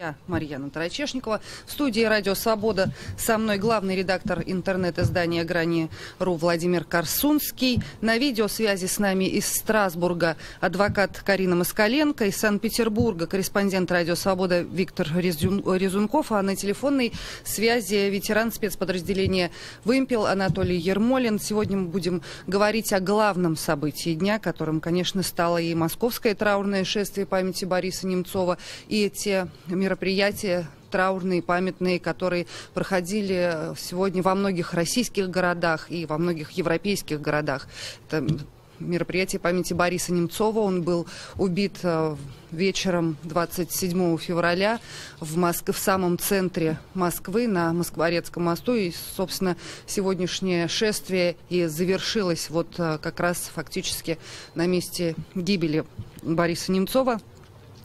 Я Марьяна Тарачешникова. В студии «Радио Свобода» со мной главный редактор интернет-издания «Грани.ру» Владимир Корсунский. На видеосвязи с нами из Страсбурга адвокат Карина Москаленко, из Санкт-Петербурга корреспондент «Радио Свобода» Виктор Резунков, а на телефонной связи ветеран спецподразделения «Вымпел» Анатолий Ермолин. Сегодня мы будем говорить о главном событии дня, которым, конечно, стало и московское траурное шествие памяти Бориса Немцова, и те мероприятия траурные, памятные, которые проходили сегодня во многих российских городах и во многих европейских городах. Это мероприятие памяти Бориса Немцова. Он был убит вечером 27 февраля в самом центре Москвы, на Москворецком мосту. И, собственно, сегодняшнее шествие и завершилось вот как раз фактически на месте гибели Бориса Немцова.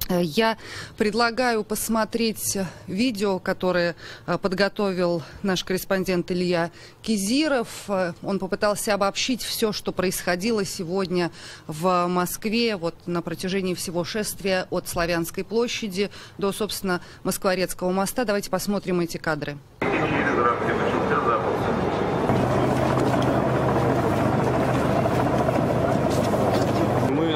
Я предлагаю посмотреть видео, которое подготовил наш корреспондент Илья Кизиров. Он попытался обобщить все, что происходило сегодня в Москве вот на протяжении всего шествия от Славянской площади до, собственно, Москворецкого моста. Давайте посмотрим эти кадры.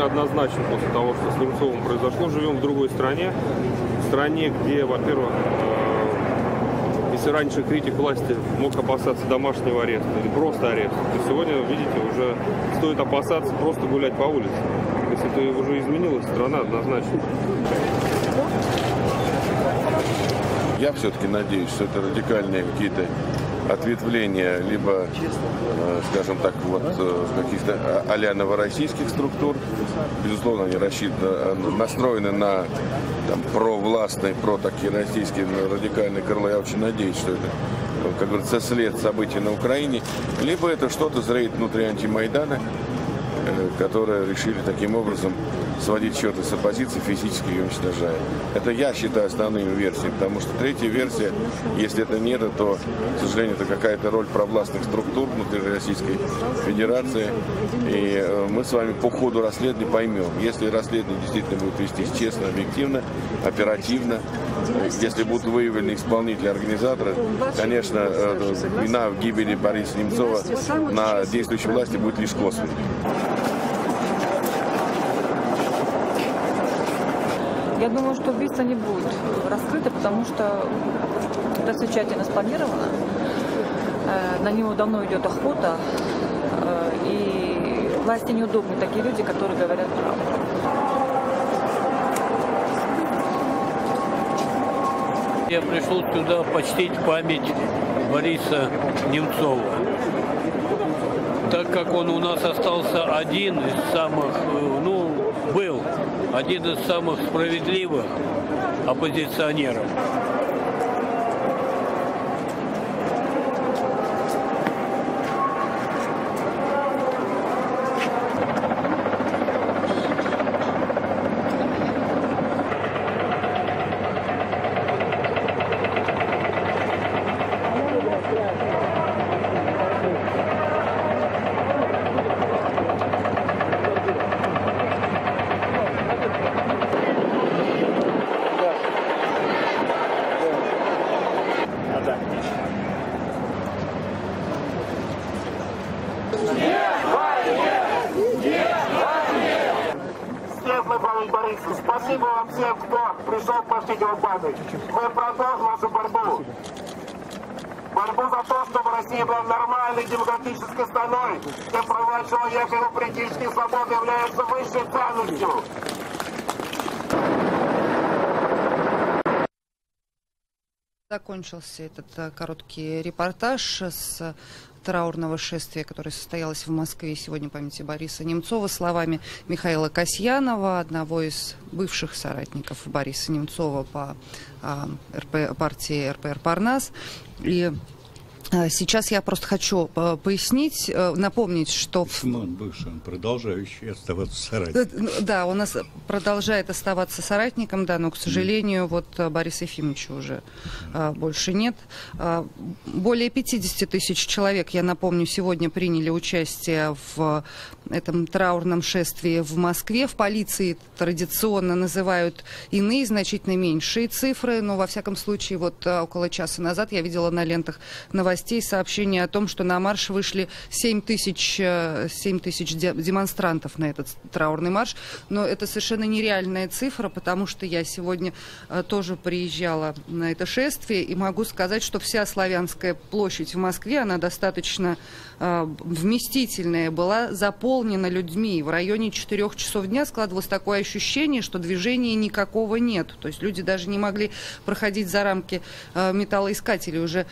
Однозначно после того, что с Немцовым произошло, живем в другой стране, где, во-первых, если раньше критик власти мог опасаться домашнего ареста или просто ареста, то сегодня, видите, уже стоит опасаться просто гулять по улице. То есть это уже изменилась страна однозначно. Я все-таки надеюсь, что это радикальные какие-то ответвления, либо, скажем так, вот каких-то а-ля новороссийских структур. Безусловно, они настроены на провластные, такие российские радикальные крыло. Я очень надеюсь, что это, как говорится, след событий на Украине. Либо это что-то зреет внутри антимайдана, которые решили таким образом сводить счеты с оппозицией, физически ее уничтожая. Это я считаю основными версиями, потому что третья версия, если это нет, то, к сожалению, это какая-то роль провластных структур внутри Российской Федерации. И мы с вами по ходу расследования поймем, если расследование действительно будет вестись честно, объективно, оперативно, если будут выявлены исполнители, организаторы, конечно, вина в гибели Бориса Немцова на действующей власти будет лишь косвенной. Я думаю, что убийство не будет раскрыто, потому что это все тщательно спланировано. На него давно идет охота, и власти неудобны такие люди, которые говорят правду. Я пришел сюда почтить память Бориса Немцова. Так как он у нас остался один из самых, был один из самых справедливых оппозиционеров. Светлая память Борису. Спасибо вам всем, кто пришел почтить его память. Мы продолжим нашу борьбу. Борьбу за то, чтобы Россия была нормальной демократической страной, где права человека и его политические свободы являются высшей ценностью. Закончился этот короткий репортаж с траурного шествия, которое состоялось в Москве сегодня памяти Бориса Немцова, словами Михаила Касьянова, одного из бывших соратников Бориса Немцова по партии РПР «Парнас». И Сейчас я просто хочу пояснить, напомнить, что... Он бывший, он продолжающий оставаться соратником. Да, у нас продолжает оставаться соратником, да, но, к сожалению, вот Бориса Ефимовича уже больше нет. Более 50 тысяч человек, я напомню, сегодня приняли участие в этом траурном шествии в Москве. В полиции традиционно называют иные, значительно меньшие цифры, но, во всяком случае, вот около часа назад я видела на лентах новостей сообщение о том, что на марш вышли 7 тысяч демонстрантов на этот траурный марш. Но это совершенно нереальная цифра, потому что я сегодня тоже приезжала на это шествие, и могу сказать, что вся Славянская площадь в Москве, она достаточно вместительная, была заполнена людьми. В районе 4 часов дня складывалось такое ощущение, что движения никакого нет. То есть люди даже не могли проходить за рамки металлоискателей. Уже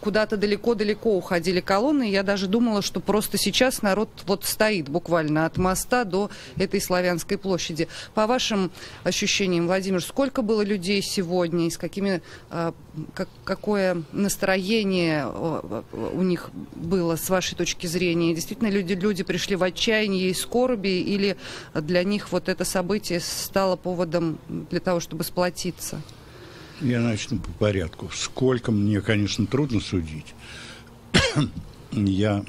куда-то далеко-далеко уходили колонны. Я даже думала, что просто сейчас народ вот стоит буквально от моста до этой Славянской площади. По вашим ощущениям, Владимир, сколько было людей сегодня и с какими, какое настроение у них было с вашей точки зрения? Действительно, люди пришли в отчаяние и скорби, или для них вот это событие стало поводом для того, чтобы сплотиться? Я начну по порядку. Сколько, мне, конечно, трудно судить. Я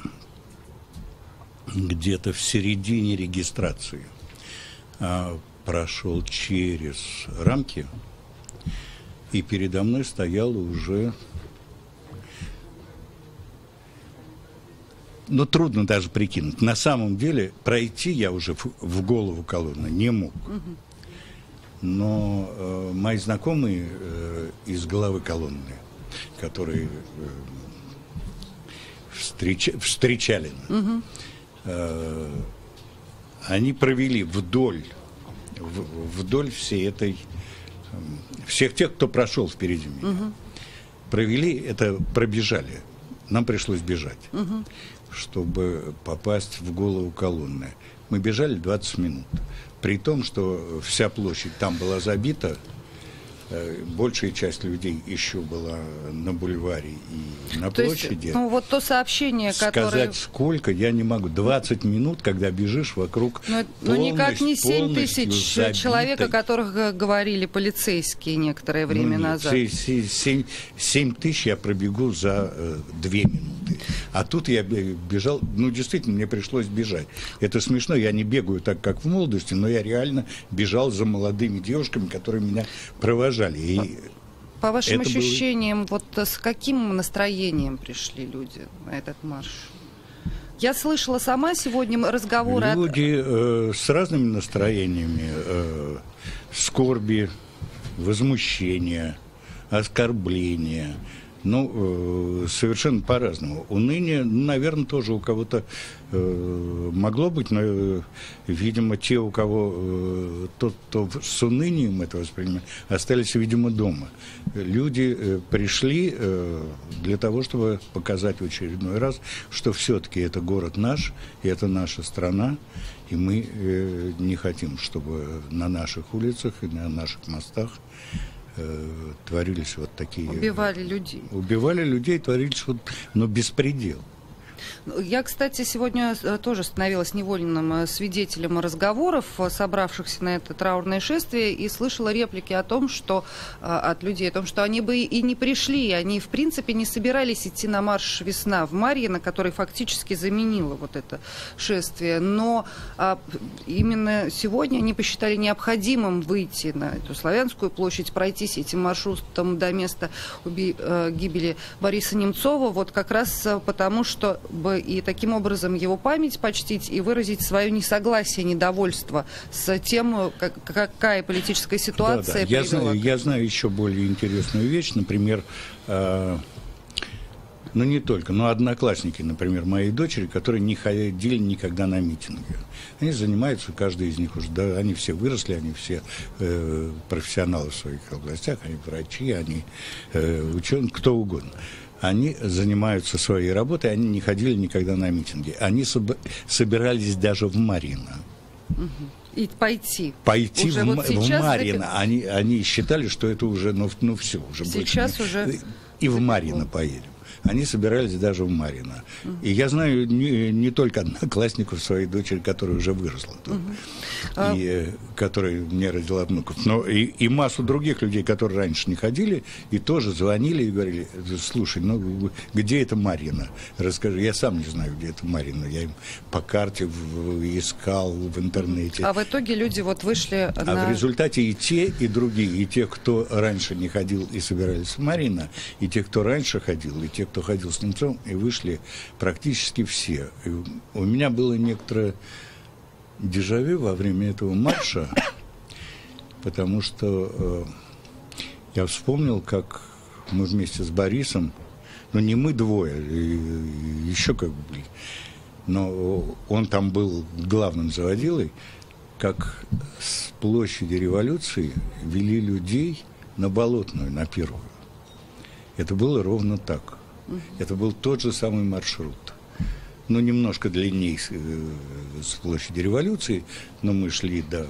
где-то в середине регистрации прошел через рамки, и передо мной стояло уже... Ну, трудно даже прикинуть. На самом деле, пройти я уже в голову колонны не мог. Но мои знакомые из главы колонны, которые встречали нас, они провели вдоль всей этой... всех тех, кто прошел впереди меня. Пробежали. Нам пришлось бежать, чтобы попасть в голову колонны. Мы бежали 20 минут. При том, что вся площадь там была забита, большая часть людей еще была на бульваре и на площади. Есть, ну, вот то сообщение, которое... Сказать сколько, я не могу. 20 минут, когда бежишь вокруг никак не 7 тысяч человек, о которых говорили полицейские некоторое время назад. 7 тысяч я пробегу за 2 минуты. А тут я бежал, ну, действительно, мне пришлось бежать. Это смешно, я не бегаю так, как в молодости, но я реально бежал за молодыми девушками, которые меня провожали. И по вашим ощущениям, вот с каким настроением пришли люди на этот марш? Я слышала сама сегодня разговоры... Люди с разными настроениями, скорби, возмущения, оскорбления. Ну, совершенно по-разному. Уныние, наверное, тоже у кого-то могло быть, но, видимо, те, у кого кто с унынием это воспринимает, остались, видимо, дома. Люди пришли для того, чтобы показать в очередной раз, что все-таки это город наш, и это наша страна, и мы не хотим, чтобы на наших улицах и на наших мостах творились вот такие... Убивали людей. Убивали людей, творились вот, но беспредел. Я, кстати, сегодня тоже становилась невольным свидетелем разговоров, собравшихся на это траурное шествие, и слышала реплики о том, что от людей, о том, что они бы и не пришли, они, в принципе, не собирались идти на марш «Весна» в Марьино, который фактически заменило вот это шествие. Но именно сегодня они посчитали необходимым выйти на эту Славянскую площадь, пройтись этим маршрутом до места гибели Бориса Немцова, вот как раз потому, что и таким образом его память почтить и выразить свое несогласие, недовольство с тем, какая политическая ситуация привела. Я знаю еще более интересную вещь, например, ну не только, но одноклассники, например, моей дочери, которые не ходили никогда на митинги. Они занимаются, каждый из них уже, да, они все выросли, они все профессионалы в своих областях, они врачи, они ученые, кто угодно. Они занимаются своей работой, они не ходили никогда на митинги. Они собирались даже в Марьино. И пойти. Пойти в Марьино. Они считали, что это уже, ну все, уже сейчас больше. Уже и в Марьино поедем. они собирались даже в Марьино. И я знаю не только одноклассников своей дочери, которая уже выросла тут, и которая мне родила внуков, но и массу других людей, которые раньше не ходили, и тоже звонили и говорили: слушай, ну где это Марьино? Расскажи. Я сам не знаю, где это Марьино. Я им по карте искал в интернете. А в итоге люди вот вышли А в результате и те, и другие, и те, кто раньше не ходил и собирались в Марьино, и те, кто раньше ходил, и те, кто ходил с Немцовым, и вышли практически все. И у меня было некоторое дежавю во время этого марша, потому что я вспомнил, как мы вместе с Борисом, ну не мы двое, еще как бы были, но он там был главным заводилой, как с площади Революции вели людей на Болотную, на Первую. Это было ровно так. Это был тот же самый маршрут. Ну, немножко длиннее с площади Революции, но мы шли до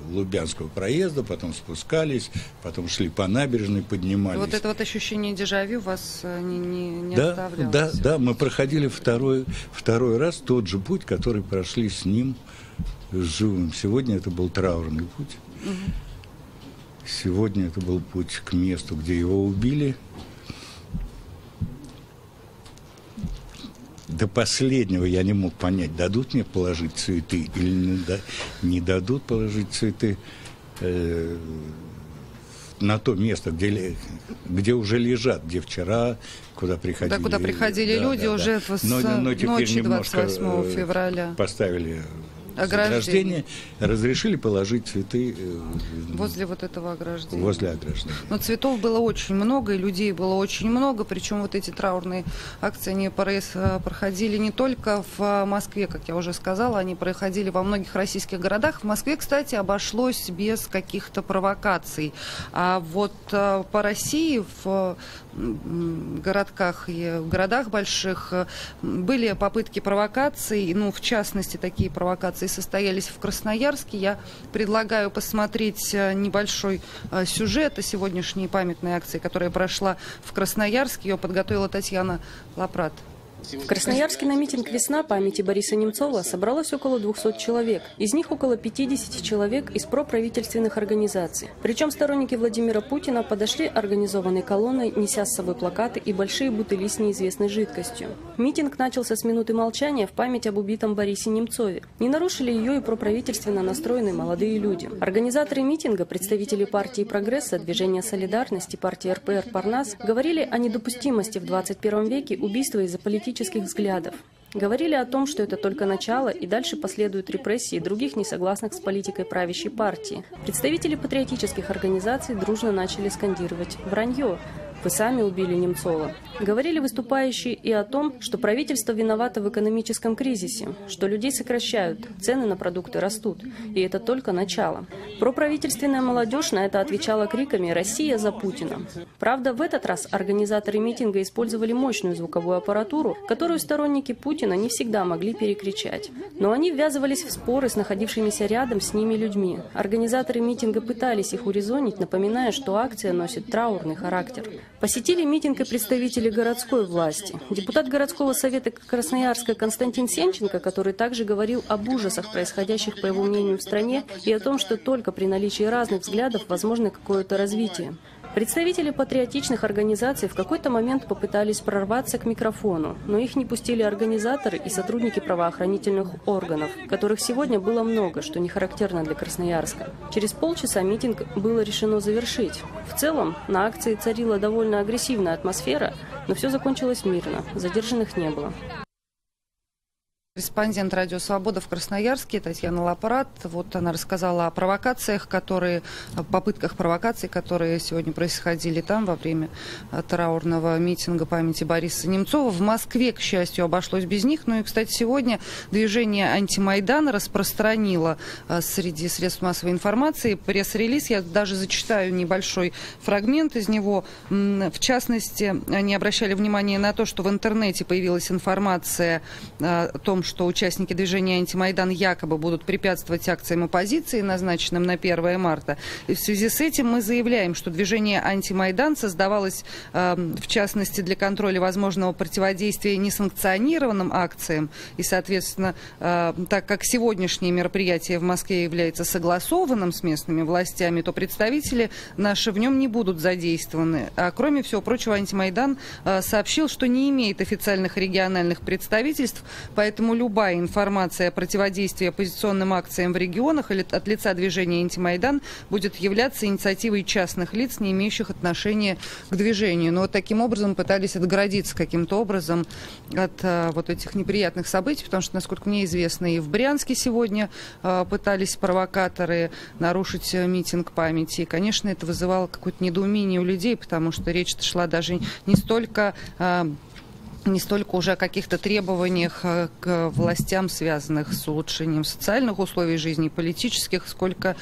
Лубянского проезда, потом спускались, потом шли по набережной, поднимались. Вот это вот ощущение дежавю вас не оставляло? Да, мы проходили второй раз тот же путь, который прошли с ним, с Живым. Сегодня это был траурный путь. Сегодня это был путь к месту, где его убили. До последнего я не мог понять, дадут мне положить цветы или не дадут положить цветы на то место, где уже лежат, где вчера, куда приходили. Да, куда приходили люди уже с ночи 28 февраля. Поставили ограждение, разрешили положить цветы возле вот этого ограждения. Возле ограждения. Но цветов было очень много, и людей было очень много, причем вот эти траурные акции, они проходили не только в Москве, как я уже сказала, они проходили во многих российских городах. В Москве, кстати, обошлось без каких-то провокаций. А вот по России в городках и в городах больших были попытки провокаций, ну, в частности, такие провокации состоялись в Красноярске. Я предлагаю посмотреть небольшой сюжет о сегодняшней памятной акции, которая прошла в Красноярске. Ее подготовила Татьяна Лапрат. В Красноярске на митинг «Весна» памяти Бориса Немцова собралось около 200 человек. Из них около 50 человек из проправительственных организаций. Причем сторонники Владимира Путина подошли организованной колонной, неся с собой плакаты и большие бутыли с неизвестной жидкостью. Митинг начался с минуты молчания в память об убитом Борисе Немцове. Не нарушили ее и проправительственно настроенные молодые люди. Организаторы митинга, представители партии «Прогресса», движения «Солидарность» и партии РПР «Парнас» говорили о недопустимости в 21 веке убийства из-за политических взглядов. Говорили о том, что это только начало, и дальше последуют репрессии других несогласных с политикой правящей партии. Представители патриотических организаций дружно начали скандировать «Вранье! Вы сами убили Немцова». Говорили выступающие и о том, что правительство виновато в экономическом кризисе, что людей сокращают, цены на продукты растут, и это только начало. Проправительственная молодежь на это отвечала криками «Россия за Путина». Правда, в этот раз организаторы митинга использовали мощную звуковую аппаратуру, которую сторонники Путина не всегда могли перекричать. Но они ввязывались в споры с находившимися рядом с ними людьми. Организаторы митинга пытались их урезонить, напоминая, что акция носит траурный характер. Посетили митинг и представители городской власти. Депутат городского совета Красноярска Константин Сенченко, который также говорил об ужасах, происходящих, по его мнению, в стране, и о том, что только при наличии разных взглядов возможно какое-то развитие. Представители патриотичных организаций в какой-то момент попытались прорваться к микрофону, но их не пустили организаторы и сотрудники правоохранительных органов, которых сегодня было много, что не характерно для Красноярска. Через полчаса митинг было решено завершить. В целом, на акции царила довольно агрессивная атмосфера, но все закончилось мирно, задержанных не было. Корреспондент «Радио Свобода» в Красноярске Татьяна Лапрат. Вот она рассказала о провокациях, о попытках провокаций, которые сегодня происходили там во время траурного митинга памяти Бориса Немцова. В Москве, к счастью, обошлось без них. Ну и, кстати, сегодня движение «Антимайдан» распространило среди средств массовой информации пресс-релиз. Я даже зачитаю небольшой фрагмент из него. В частности, они обращали внимание на то, что в интернете появилась информация о том, что участники движения «Антимайдан» якобы будут препятствовать акциям оппозиции, назначенным на 1 марта. И в связи с этим мы заявляем, что движение «Антимайдан» создавалось, в частности, для контроля возможного противодействия несанкционированным акциям. И, соответственно, так как сегодняшнее мероприятие в Москве является согласованным с местными властями, то представители наши в нем не будут задействованы. А кроме всего прочего, «Антимайдан» сообщил, что не имеет официальных региональных представительств, поэтому любая информация о противодействии оппозиционным акциям в регионах или от лица движения «Антимайдан» будет являться инициативой частных лиц, не имеющих отношения к движению. Но вот таким образом пытались отгородиться каким-то образом от вот этих неприятных событий, потому что, насколько мне известно, и в Брянске сегодня пытались провокаторы нарушить митинг памяти. И, конечно, это вызывало какое-то недоумение у людей, потому что речь шла даже не столько уже о каких-то требованиях к властям, связанных с улучшением социальных условий жизни, политических, сколько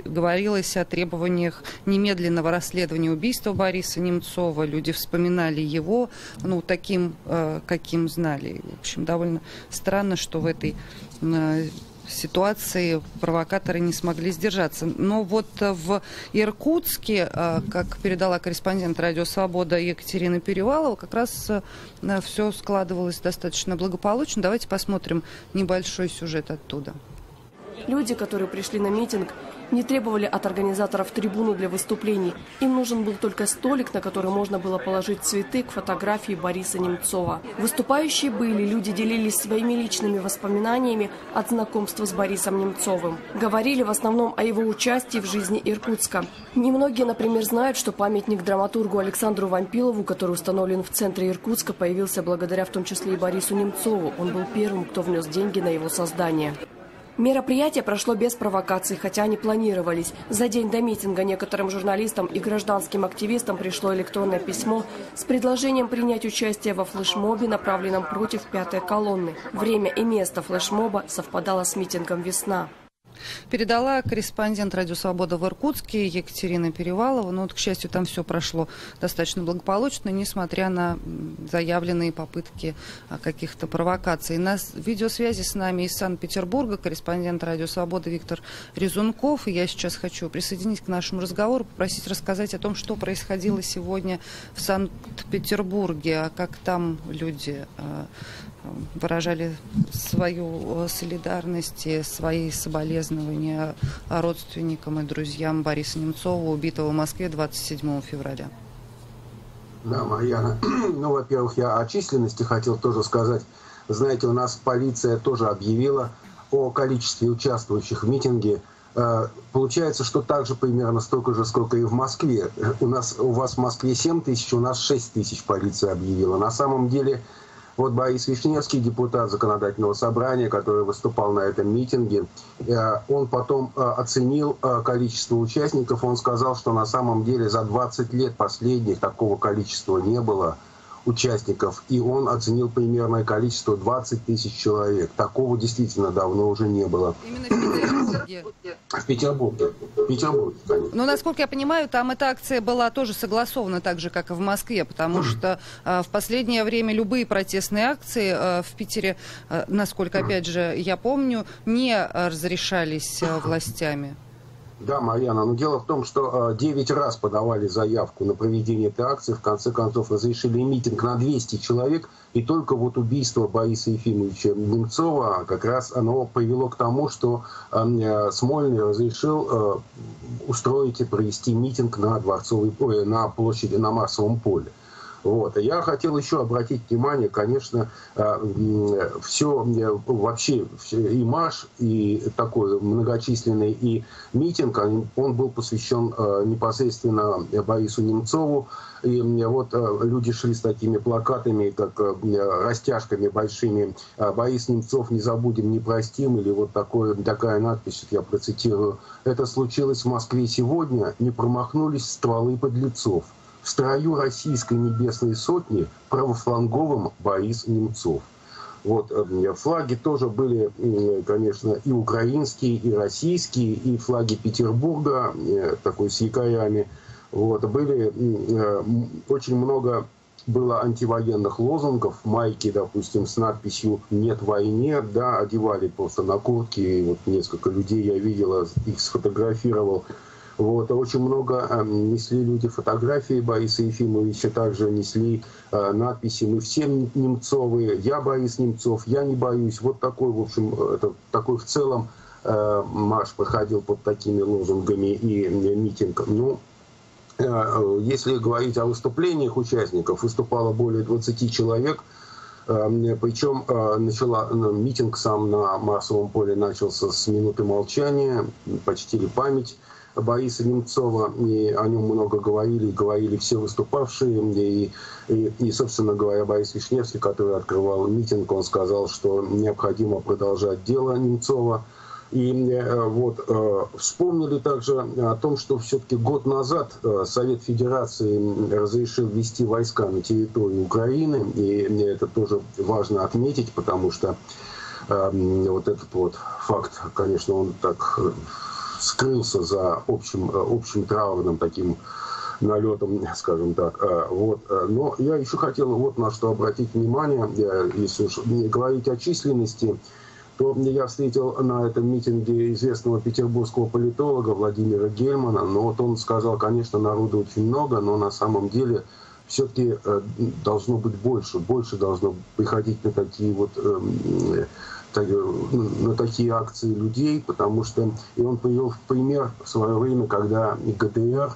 говорилось о требованиях немедленного расследования убийства Бориса Немцова. Люди вспоминали его, таким, каким знали. В общем, довольно странно, что в этой ситуации провокаторы не смогли сдержаться. Но вот в Иркутске, как передала корреспондент «Радио Свобода» Екатерина Перевалова, как раз все складывалось достаточно благополучно. Давайте посмотрим небольшой сюжет оттуда. Люди, которые пришли на митинг, не требовали от организаторов трибуну для выступлений. Им нужен был только столик, на который можно было положить цветы к фотографии Бориса Немцова. Выступающие были, люди делились своими личными воспоминаниями от знакомства с Борисом Немцовым. Говорили в основном о его участии в жизни Иркутска. Немногие, например, знают, что памятник драматургу Александру Вампилову, который установлен в центре Иркутска, появился благодаря в том числе и Борису Немцову. Он был первым, кто внес деньги на его создание. Мероприятие прошло без провокаций, хотя они планировались. За день до митинга некоторым журналистам и гражданским активистам пришло электронное письмо с предложением принять участие во флешмобе, направленном против пятой колонны. Время и место флешмоба совпадало с митингом «Весна». Передала корреспондент «Радио Свобода» в Иркутске Екатерина Перевалова. Но вот, к счастью, там все прошло достаточно благополучно, несмотря на заявленные попытки каких-то провокаций. На видеосвязи с нами из Санкт-Петербурга корреспондент «Радио Свобода» Виктор Резунков. И я сейчас хочу присоединиться к нашему разговору, попросить рассказать о том, что происходило сегодня в Санкт-Петербурге, а как там люди выражали свою солидарность и свои соболезнования родственникам и друзьям Бориса Немцова, убитого в Москве 27 февраля. Да, Марьяна. Во-первых, я о численности хотел тоже сказать. Знаете, у нас полиция тоже объявила о количестве участвующих в митинге. Получается, что также примерно столько же, сколько и в Москве. У вас в Москве 7 тысяч, у нас 6 тысяч полиция объявила. На самом деле, вот Борис Вишневский, депутат Законодательного собрания, который выступал на этом митинге, он потом оценил количество участников. Он сказал, что на самом деле за 20 лет последних такого количества не было участников. И он оценил примерное количество 20 тысяч человек. Такого действительно давно уже не было. Именно в Петербурге? В Петербурге. В Петербурге, конечно. Но, насколько я понимаю, там эта акция была тоже согласована так же, как и в Москве, потому что в последнее время любые протестные акции в Питере, насколько, опять же, я помню, не разрешались властями. Да, Марьяна, но дело в том, что 9 раз подавали заявку на проведение этой акции, в конце концов разрешили митинг на 200 человек, и только вот убийство Бориса Ефимовича Немцова как раз оно привело к тому, что Смольный разрешил устроить и провести митинг на на площади, на Марсовом поле. Вот. Я хотел еще обратить внимание, конечно, все вообще и марш, и такой многочисленный и митинг, он был посвящен непосредственно Борису Немцову. И вот люди шли с такими плакатами, как растяжками большими: «Борис Немцов, не забудем, не простим», или вот такая надпись, я процитирую: «Это случилось в Москве сегодня, не промахнулись стволы подлецов. В строю российской небесной сотни правофланговым Борис Немцов». Вот, флаги тоже были, конечно, и украинские, и российские, и флаги Петербурга, такой с якорями. Вот, были очень много было антивоенных лозунгов, майки, допустим, с надписью «Нет войне», да, одевали просто на куртки, и вот несколько людей я видел, их сфотографировал. Вот, очень много несли люди фотографии Бориса Ефимовича, также несли надписи «Мы все Немцовы», «Я Борис Немцов», «Я не боюсь». Вот такой, в общем, это такой в целом марш проходил под такими лозунгами и митинг. Ну, если говорить о выступлениях участников, выступало более 20 человек, причем митинг сам на Марсовом поле начался с минуты молчания, почтили память Бориса Немцова, и о нем много говорили все выступавшие, и, собственно говоря, Борис Вишневский, который открывал митинг, он сказал, что необходимо продолжать дело Немцова. И вот вспомнили также о том, что все-таки год назад Совет Федерации разрешил ввести войска на территорию Украины, и это тоже важно отметить, потому что вот этот вот факт, конечно, он так скрылся за общим траурным таким налетом, скажем так. Вот. Но я еще хотел вот на что обратить внимание, если уж говорить о численности, то я встретил на этом митинге известного петербургского политолога Владимира Гельмана, но вот он сказал, конечно, народу очень много, но на самом деле все-таки должно быть больше должно приходить на такие вот на такие акции людей, потому что, и он привел в пример в свое время, когда ГДР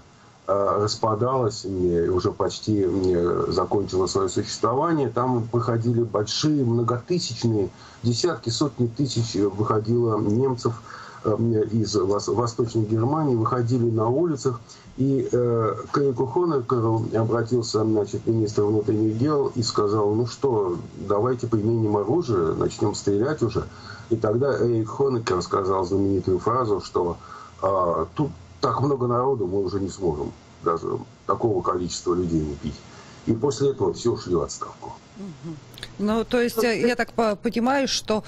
распадалась и уже почти закончила свое существование, там выходили большие, многотысячные, десятки, сотни тысяч выходило немцев из Восточной Германии, выходили на улицах, и к Эрику Хонекеру обратился, министр внутренних дел и сказал, ну что, давайте применим оружие, начнем стрелять уже. И тогда Эрик Хонекер сказал знаменитую фразу, что тут так много народу, мы уже не сможем даже такого количества людей не пить. И после этого все ушли в отставку. Ну, то есть, я так понимаю, что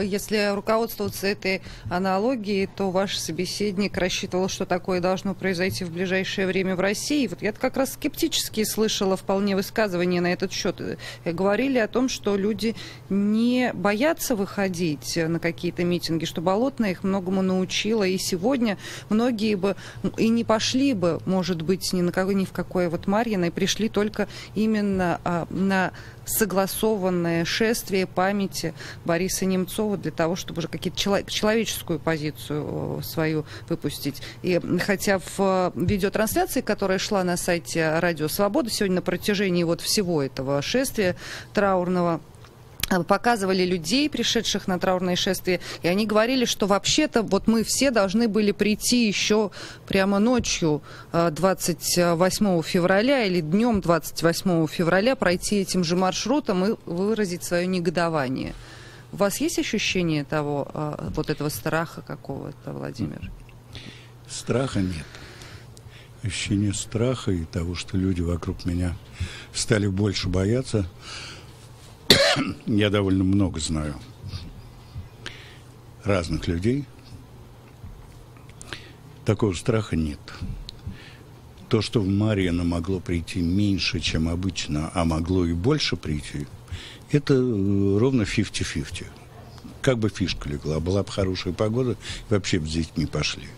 если руководствоваться этой аналогией, то ваш собеседник рассчитывал, что такое должно произойти в ближайшее время в России. Вот я как раз скептически слышала вполне высказывания на этот счет. Говорили о том, что люди не боятся выходить на какие-то митинги, что Болотная их многому научила, и сегодня многие бы и не пошли бы, может быть, ни в какое вот Марьино, и пришли только именно на согласованное шествие памяти Бориса Немцова для того, чтобы уже какие-то человеческую позицию свою выпустить. И хотя в видеотрансляции, которая шла на сайте Радио Свобода сегодня на протяжении вот всего этого шествия траурного, показывали людей, пришедших на траурное шествие, и они говорили, что вообще-то вот мы все должны были прийти еще прямо ночью 28 февраля или днем 28 февраля, пройти этим же маршрутом и выразить свое негодование. У вас есть ощущение того, вот этого страха какого-то, Владимир? Страха нет. Ощущение страха и того, что люди вокруг меня стали больше бояться, я довольно много знаю разных людей. Такого страха нет. То, что в Марьино могло прийти меньше, чем обычно, а могло и больше прийти, это ровно 50-50. Как бы фишка легла. Была бы хорошая погода, вообще бы с детьми пошли.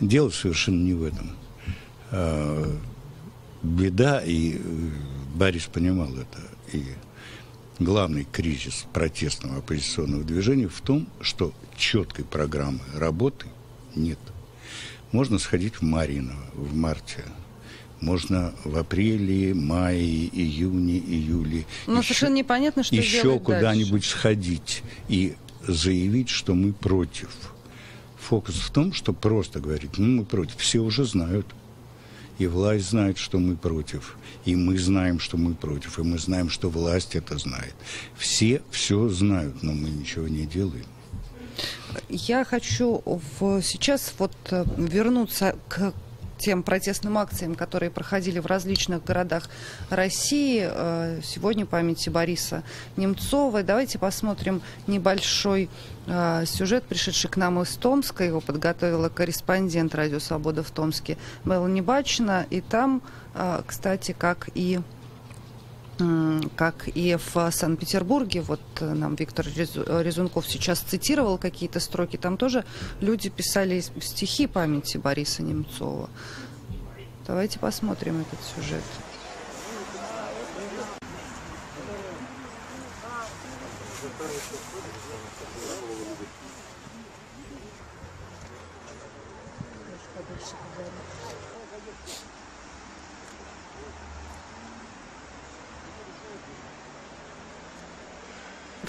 Дело совершенно не в этом. Беда, и Борис понимал это, и главный кризис протестного оппозиционного движения в том, что четкой программы работы нет. Можно сходить в Марьино в марте, можно в апреле, мае, июне, июле. Но совершенно непонятно, что еще куда-нибудь сходить и заявить, что мы против. Фокус в том, что просто говорить, ну мы против. Все уже знают. И власть знает, что мы против. И мы знаем, что мы против. И мы знаем, что власть это знает. Все знают, но мы ничего не делаем. Я хочу сейчас вот вернуться к тем протестным акциям, которые проходили в различных городах России. Сегодня памяти Бориса Немцова. Давайте посмотрим небольшой сюжет, пришедший к нам из Томска. Его подготовила корреспондент Радио Свобода в Томске Мелани Бачина. И там, кстати, как и как и в Санкт-Петербурге. Вот нам Виктор Резунков сейчас цитировал какие-то строки. Там тоже люди писали стихи памяти Бориса Немцова. Давайте посмотрим этот сюжет.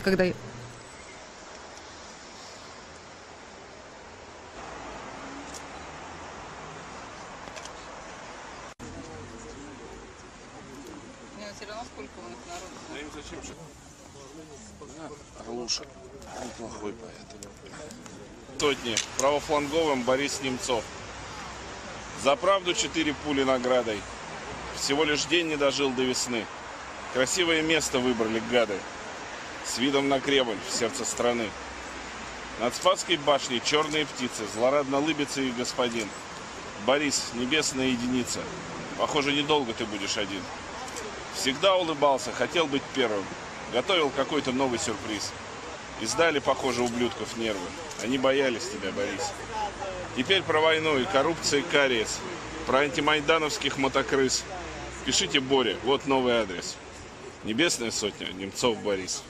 Когда Орлуша, неплохой поэт. Сотни. Правофланговым Борис Немцов. За правду 4 пули наградой. Всего лишь день не дожил до весны. Красивое место выбрали гады. С видом на Кремль в сердце страны. Над Спасской башней черные птицы, злорадно лыбится их господин. Борис, небесная единица, похоже, недолго ты будешь один. Всегда улыбался, хотел быть первым, готовил какой-то новый сюрприз. И сдали, похоже, ублюдков нервы. Они боялись тебя, Борис. Теперь про войну и коррупцию, и кариес, про антимайдановских мотокрыс. Пишите Боре, вот новый адрес. Небесная сотня, Немцов Борис.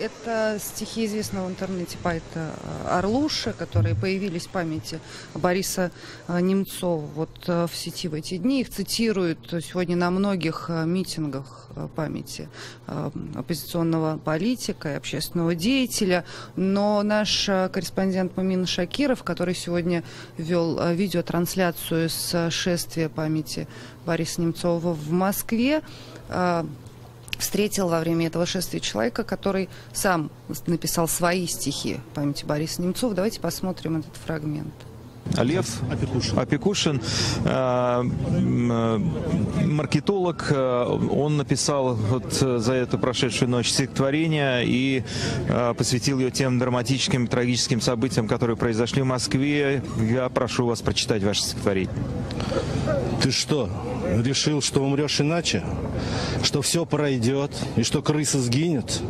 Это стихи известного в интернете поэта Орлуши, которые появились в памяти Бориса Немцова. Вот в сети в эти дни их цитируют сегодня на многих митингах памяти оппозиционного политика и общественного деятеля. Но наш корреспондент Мумин Шакиров, который сегодня вел видеотрансляцию с шествия памяти Бориса Немцова в Москве, встретил во время этого шествия человека, который сам написал свои стихи в памяти Бориса Немцова. Давайте посмотрим этот фрагмент. Лев Опекушин, маркетолог, он написал вот за эту прошедшую ночь стихотворение и посвятил ее тем драматическим, трагическим событиям, которые произошли в Москве. Я прошу вас прочитать ваше стихотворение. Ты что, решил, что умрешь иначе? Что все пройдет и что крыса сгинет?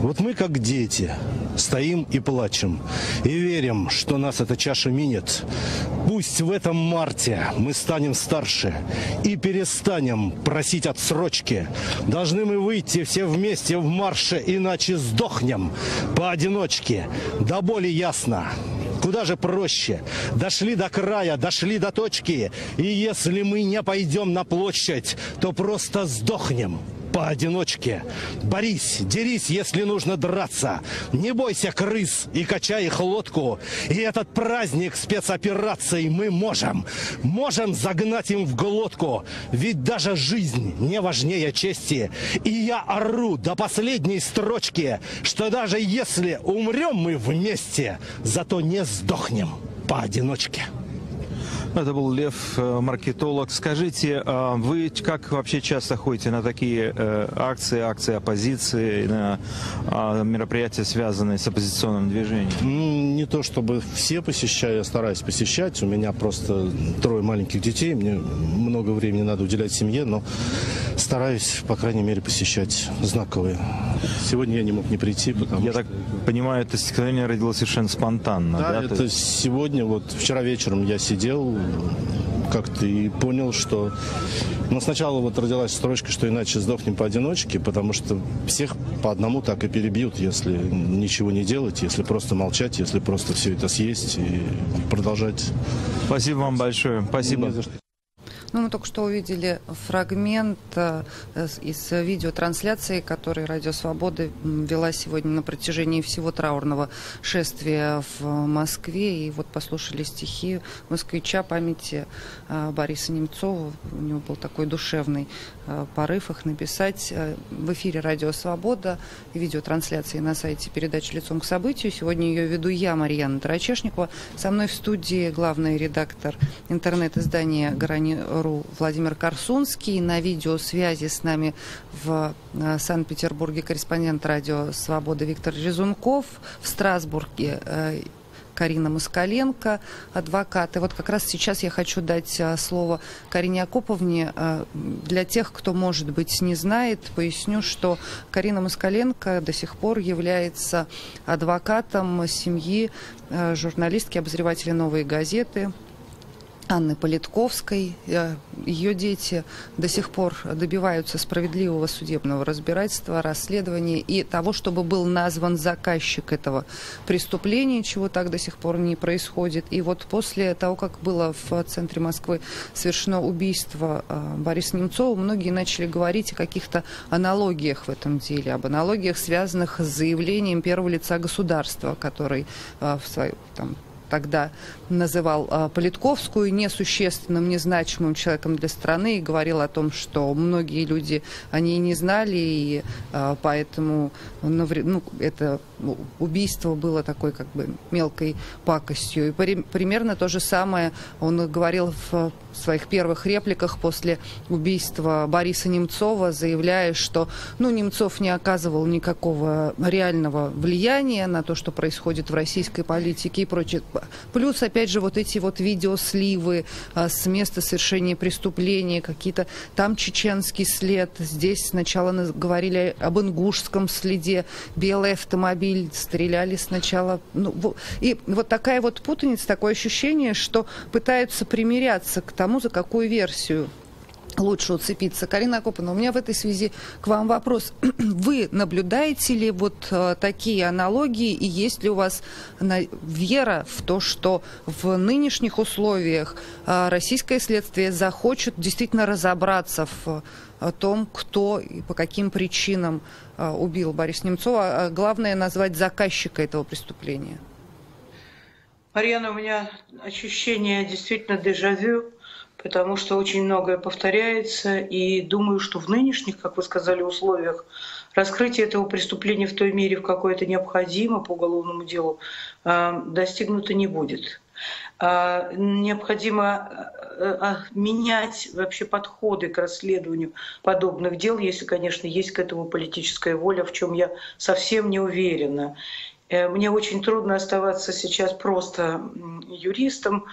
Вот мы, как дети, стоим и плачем, и верим, что нас эта чаша минет. Пусть в этом марте мы станем старше и перестанем просить отсрочки. Должны мы выйти все вместе в марше, иначе сдохнем поодиночке. До боли ясно. Куда же проще? Дошли до края, дошли до точки. И если мы не пойдем на площадь, то просто сдохнем поодиночке. Борись, дерись, если нужно драться. Не бойся крыс и качай их лодку. И этот праздник спецопераций мы можем загнать им в глотку. Ведь даже жизнь не важнее чести. И я ору до последней строчки, что даже если умрем мы вместе, зато не сдохнем поодиночке. Это был Лев, маркетолог. Скажите, вы как вообще часто ходите на такие акции оппозиции, на мероприятия, связанные с оппозиционным движением? Не то чтобы все посещаю, я стараюсь посещать. У меня просто 3 маленьких детей, мне много времени надо уделять семье, но стараюсь, по крайней мере, посещать знаковые. Сегодня я не мог не прийти, потому Я так понимаю, это стихотворение родилось совершенно спонтанно, да? Да, это сегодня, вот вчера вечером я сидел как-то и понял, что... Но сначала вот родилась строчка, что иначе сдохнем поодиночке, потому что всех по одному так и перебьют, если ничего не делать, если просто молчать, если просто все это съесть и продолжать. Спасибо вам большое. Спасибо. Ну, мы только что увидели фрагмент из видеотрансляции, который Радио Свобода вела сегодня на протяжении всего траурного шествия в Москве. И вот послушали стихи москвича памяти Бориса Немцова. У него был такой душевный порыв их написать. В эфире Радио Свобода, видеотрансляции на сайте передачи «Лицом к событию». Сегодня ее веду я, Марьяна Тарачешникова. Со мной в студии главный редактор интернет-издания «Грани.ру» Владимир Корсунский. На видеосвязи с нами в Санкт-Петербурге корреспондент Радио Свобода Виктор Резунков. В Страсбурге Карина Москаленко, адвокат. И вот как раз сейчас я хочу дать слово Карине Акоповне. Для тех, кто, может быть, не знает, поясню, что Карина Москаленко до сих пор является адвокатом семьи журналистки, обозревателя «Новой газеты» Анны Политковской. Ее дети до сих пор добиваются справедливого судебного разбирательства, расследования и того, чтобы был назван заказчик этого преступления, чего так до сих пор не происходит. И вот после того, как было в центре Москвы совершено убийство Бориса Немцова, многие начали говорить о каких-то аналогиях в этом деле, об аналогиях, связанных с заявлением первого лица государства, который тогда называл Политковскую несущественным, незначимым человеком для страны и говорил о том, что многие люди о ней не знали, и поэтому это убийство было такой как бы мелкой пакостью. И примерно то же самое он говорил в своих первых репликах после убийства Бориса Немцова, заявляя, что Немцов не оказывал никакого реального влияния на то, что происходит в российской политике и прочее. Плюс, опять же, вот эти вот видеосливы с места совершения преступления, какие-то там чеченский след. Здесь сначала говорили об ингушском следе, белый автомобиль, стреляли сначала. И вот такая вот путаница, такое ощущение, что пытаются примиряться к тому, за какую версию лучше уцепиться. Карина Акоповна, у меня в этой связи к вам вопрос. Вы наблюдаете ли вот такие аналогии, и есть ли у вас вера в то, что в нынешних условиях российское следствие захочет действительно разобраться в том, кто и по каким причинам убил Бориса Немцова, а главное назвать заказчика этого преступления? Марьяна, у меня ощущение действительно дежавю, потому что очень многое повторяется, и думаю, что в нынешних, как вы сказали, условиях раскрытие этого преступления в той мере, в какой это необходимо по уголовному делу, достигнуто не будет. Необходимо менять вообще подходы к расследованию подобных дел, если, конечно, есть к этому политическая воля, в чем я совсем не уверена. Мне очень трудно оставаться сейчас просто юристом,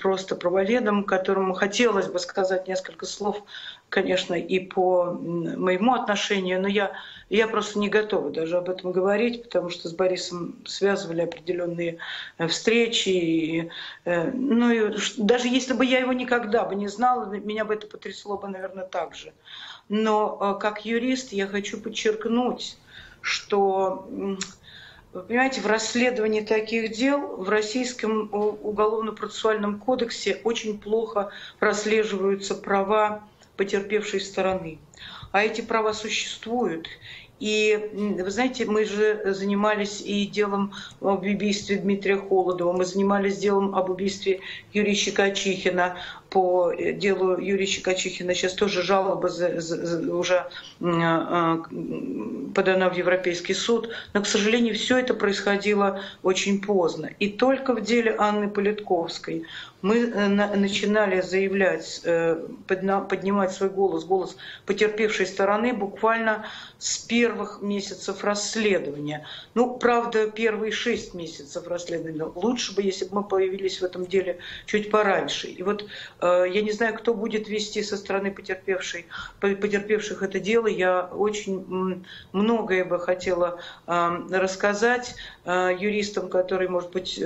просто правоведом, которому хотелось бы сказать несколько слов, конечно, и по моему отношению, но я просто не готова даже об этом говорить, потому что с Борисом связывали определенные встречи. И даже если бы я его никогда бы не знала, меня бы это потрясло бы, наверное, так же. Но как юрист я хочу подчеркнуть, что... Вы понимаете, в расследовании таких дел в Российском уголовно-процессуальном кодексе очень плохо прослеживаются права потерпевшей стороны. А эти права существуют. И, вы знаете, мы же занимались и делом об убийстве Дмитрия Холодова, мы занимались делом об убийстве Юрия Щекочихина. По делу Юрия Щекочихина сейчас тоже жалоба уже подана в Европейский суд. Но, к сожалению, все это происходило очень поздно. И только в деле Анны Политковской мы начинали заявлять, поднимать свой голос потерпевшей стороны буквально с первых месяцев расследования. Правда, первые 6 месяцев расследования. Лучше бы, если бы мы появились в этом деле чуть пораньше. И вот я не знаю, кто будет вести со стороны потерпевших это дело. Я очень многое бы хотела рассказать юристам, которые, может быть,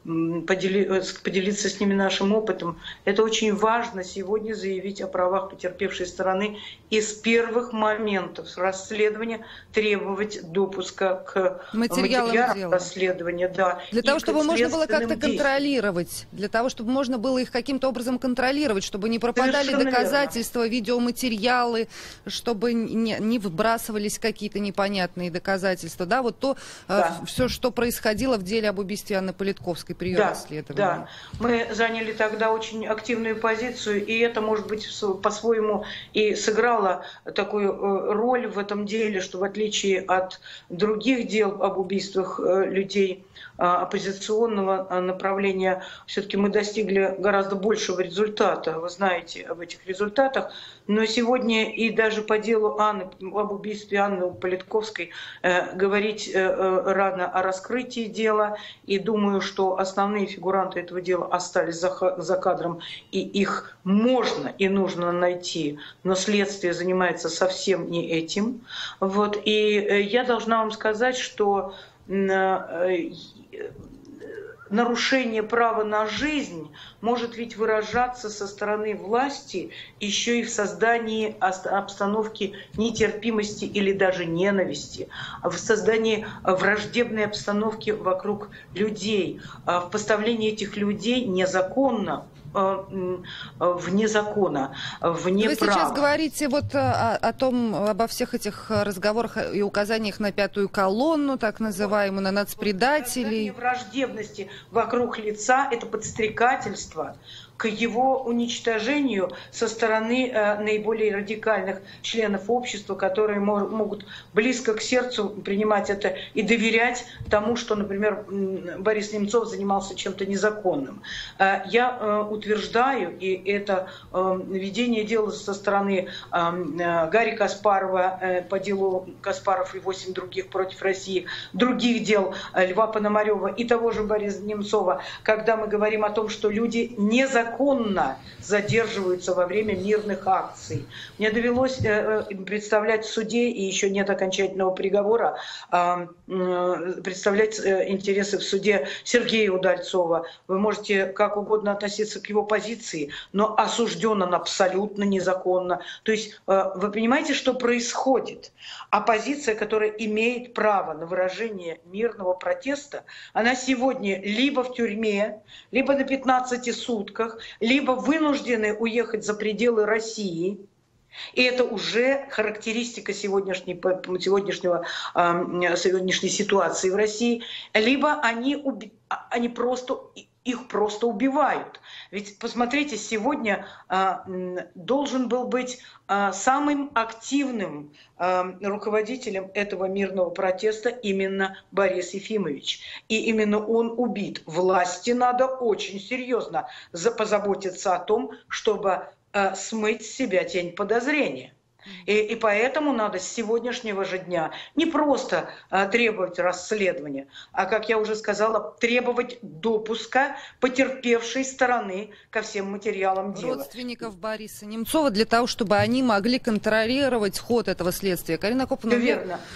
поделиться с ними нашим опытом. Это очень важно сегодня заявить о правах потерпевшей стороны и с первых моментов расследования требовать допуска к материалам расследования. Да, для того, чтобы можно было как-то контролировать, для того, чтобы можно было их каким-то образом контролировать, чтобы не пропадали доказательства, видеоматериалы, чтобы не выбрасывались какие-то непонятные доказательства. Да, вот все, что происходило в деле об убийстве Анны Политковской при ее расследовании. Да, мы заняли тогда очень активную позицию, и это, может быть, по-своему и сыграло такую роль в этом деле, что в отличие от других дел об убийствах людей, оппозиционного направления все-таки мы достигли гораздо большего результата. Вы знаете об этих результатах. Но сегодня и даже по делу Анны, об убийстве Анны Политковской говорить рано о раскрытии дела. И думаю, что основные фигуранты этого дела остались за кадром, и их можно и нужно найти. Но следствие занимается совсем не этим. Вот. И я должна вам сказать, что нарушение права на жизнь может ведь выражаться со стороны власти еще и в создании обстановки нетерпимости или даже ненависти, в создании враждебной обстановки вокруг людей, в поставлении этих людей незаконно, вне закона, вне права. Вы сейчас говорите вот обо всех этих разговорах и указаниях на пятую колонну, так называемую, на нацпредателей. Враждебности вокруг лица – это подстрекательство к его уничтожению со стороны наиболее радикальных членов общества, которые могут близко к сердцу принимать это и доверять тому, что, например, Борис Немцов занимался чем-то незаконным. Я утверждаю, и это ведение дела со стороны Гарри Каспарова по делу Каспаров и 8 других против России, других дел Льва Пономарева и того же Бориса Немцова, когда мы говорим о том, что люди незаконно задерживаются во время мирных акций. Мне довелось представлять в суде, и еще нет окончательного приговора, представлять интересы в суде Сергея Удальцова. Вы можете как угодно относиться к его позиции, но осужден он абсолютно незаконно. То есть вы понимаете, что происходит? Оппозиция, которая имеет право на выражение мирного протеста, она сегодня либо в тюрьме, либо на 15 сутках, либо вынуждены уехать за пределы России. И это уже характеристика сегодняшней ситуации в России. Либо их просто убивают. Ведь посмотрите, сегодня должен был быть самым активным руководителем этого мирного протеста именно Борис Ефимович. И именно он убит. Власти надо очень серьезно позаботиться о том, чтобы смыть с себя тень подозрения. И поэтому надо с сегодняшнего же дня не просто требовать расследования, а, как я уже сказала, требовать допуска потерпевшей стороны ко всем материалам дела. Родственников Бориса Немцова для того, чтобы они могли контролировать ход этого следствия. Карина Акоповна,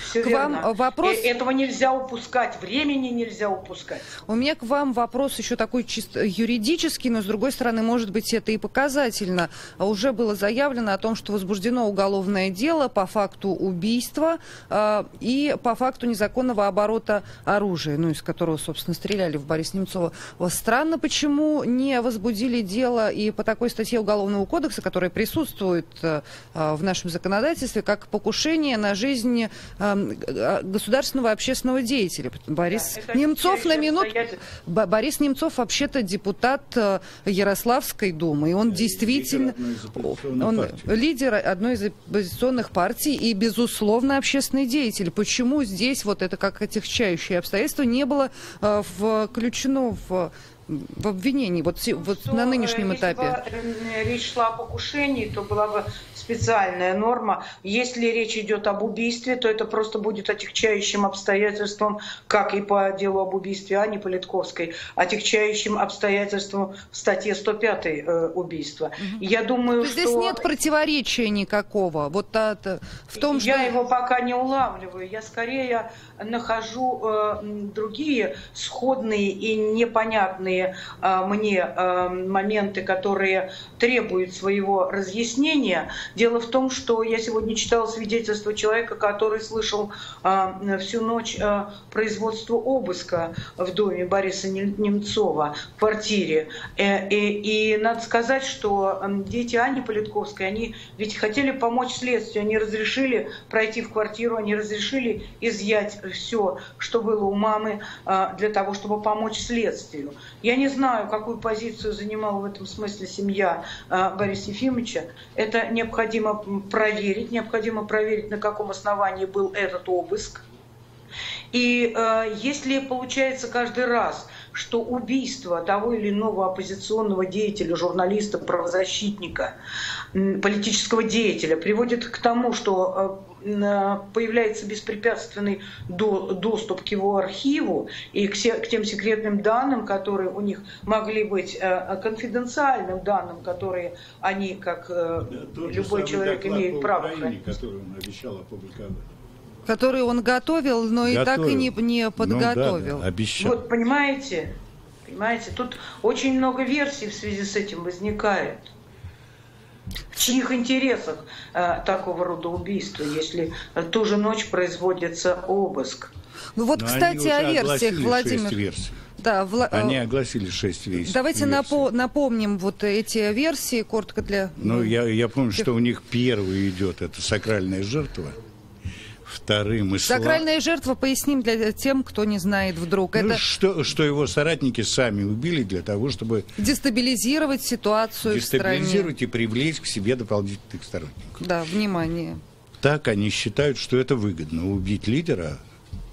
все верно. Вам вопрос... Этого нельзя упускать, времени нельзя упускать. У меня к вам вопрос еще такой чисто юридический, но с другой стороны, может быть, это и показательно. Уже было заявлено о том, что возбуждено уголовное дело по факту убийства и по факту незаконного оборота оружия, из которого, собственно, стреляли в Бориса Немцова. Странно, почему не возбудили дело и по такой статье Уголовного кодекса, которая присутствует в нашем законодательстве, как покушение на жизнь государственного общественного деятеля. Борис Немцов Борис Немцов вообще-то депутат Ярославской думы, и он действительно лидер одной из оппозиционных партий и, безусловно, общественный деятель. Почему здесь вот это как отягчающее обстоятельство не было включено в обвинении на нынешнем этапе? Если бы речь шла о покушении, то была бы специальная норма. Если речь идет об убийстве, то это просто будет отягчающим обстоятельством, как и по делу об убийстве Анны Политковской, отягчающим обстоятельством в статье 105 убийства. Я думаю, что здесь нет противоречия никакого. В том, что... Я его пока не улавливаю. Я скорее нахожу другие сходные и непонятные мне моменты, которые требуют своего разъяснения. Дело в том, что я сегодня читала свидетельство человека, который слышал всю ночь производство обыска в доме Бориса Немцова, в квартире. И надо сказать, что дети Анны Политковской, они ведь хотели помочь следствию, они разрешили пройти в квартиру, они разрешили изъять все, что было у мамы, для того, чтобы помочь следствию. Я не знаю, какую позицию занимала в этом смысле семья Бориса Ефимовича. Это необходимо проверить, на каком основании был этот обыск. И если получается каждый раз, что убийство того или иного оппозиционного деятеля, журналиста, правозащитника, политического деятеля приводит к тому, что появляется беспрепятственный доступ к его архиву и к тем секретным данным, которые у них могли быть, конфиденциальным данным, которые они, как любой человек, имеют право хранить. Который он обещал опубликовать. Который он готовил, но и так и не подготовил. Ну, да, обещал. Вот, понимаете, тут очень много версий в связи с этим возникает. В чьих интересах такого рода убийства, если ту же ночь производится обыск? Ну вот, кстати, о версиях, Владимир. Да, Они огласили 6 версий. Давайте напомним вот эти версии, коротко для... Ну, я помню, что у них первый идет, это сакральная жертва. Вторым ислам. Сакральная жертва, поясним для тем, кто не знает вдруг. Ну, это что его соратники сами убили для того, чтобы... Дестабилизировать ситуацию в стране. Дестабилизировать и привлечь к себе дополнительных сторонников. Да, внимание. Так они считают, что это выгодно. Убить лидера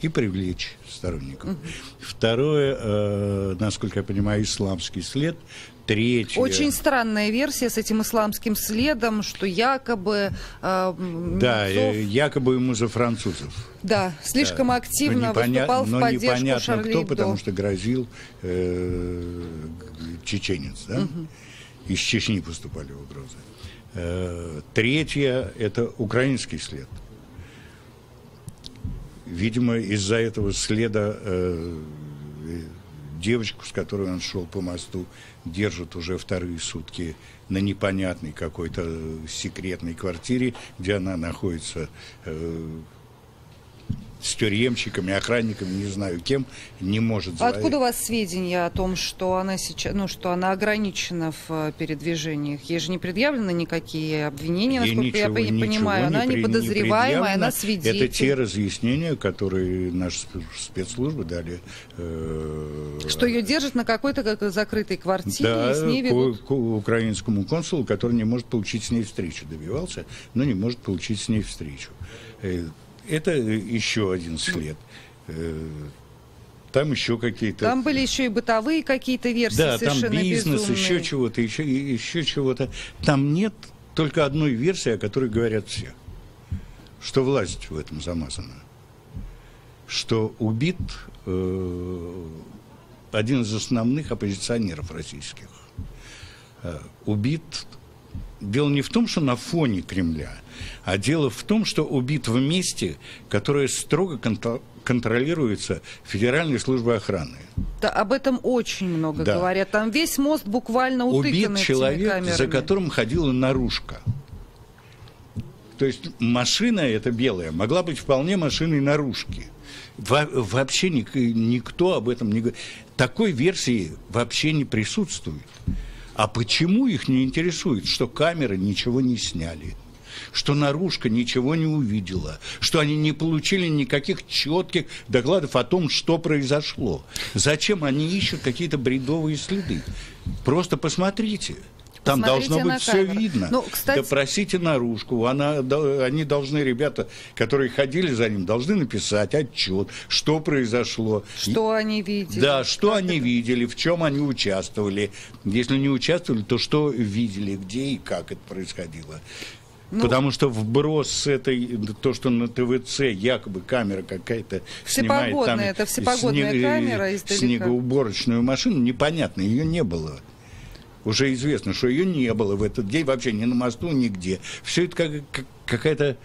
и привлечь сторонников. Второе, насколько я понимаю, исламский след. Третье. Очень странная версия с этим исламским следом, что якобы... Да, якобы ему за французов. Да, слишком активно выступал в поддержку непонятно Шарли кто, Эбдо. потому что грозил чеченец, да? Из Чечни поступали угрозы. Третье – это украинский след. Видимо, из-за этого следа девочку, с которой он шел по мосту, держат уже вторые сутки на непонятной какой-то секретной квартире, где она находится с тюремщиками, охранниками, не знаю кем, не может звонить. Откуда у вас сведения о том, что она сейчас, что она ограничена в передвижениях? Ей же не предъявлены никакие обвинения, насколько я понимаю. Она не подозреваемая, она свидетель. Это те разъяснения, которые наши спецслужбы дали. Что ее держат на какой-то закрытой квартире, да, и с ней ведут... к украинскому консулу, который не может получить с ней встречу. Добивался, но не может получить с ней встречу. Это еще один след. Там еще какие-то... Там были еще и бытовые какие-то версии, да, совершенно там бизнес, безумные. еще чего-то, еще чего-то. Там нет только одной версии, о которой говорят все. Что власть в этом замазана. Что убит один из основных оппозиционеров российских. Убит... Дело не в том, что на фоне Кремля, а дело в том, что убит в месте, которое строго контролируется Федеральной службой охраны. Да, об этом очень много говорят. Там весь мост буквально утыкан убит человек, камерами. за которым ходила наружка. То есть машина эта белая могла быть вполне машиной наружки. Вообще никто об этом не говорит. Такой версии вообще не присутствует. А почему их не интересует, что камеры ничего не сняли, что наружка ничего не увидела, что они не получили никаких четких докладов о том, что произошло? Зачем они ищут какие-то бредовые следы? Просто посмотрите. Там должно быть все видно. Ну, кстати... Допросите наружку. Они должны, ребята, которые ходили за ним, должны написать отчет, что произошло. Что они видели. Да, что они видели, в чем они участвовали. Если не участвовали, то что видели, где и как это происходило. Потому что вброс с этой, то, что на ТВЦ якобы камера какая-то снимает там это всепогодная камера издалека. Снегоуборочную машину, непонятно, ее не было. Уже известно, что ее не было в этот день вообще ни на мосту, нигде. Все это какая-то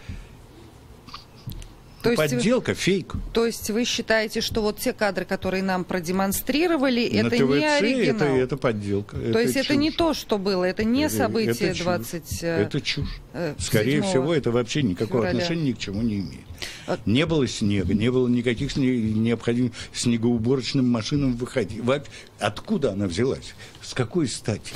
подделка, фейк. То есть вы считаете, что вот те кадры, которые нам продемонстрировали, это не оригинал? Это подделка. То есть это не то, что было, это не событие 20... Это чушь. Скорее всего, это вообще никакого отношения ни к чему не имеет. Не было снега, не было никаких необходимых снегоуборочным машинам выходить. Откуда она взялась? С какой стати?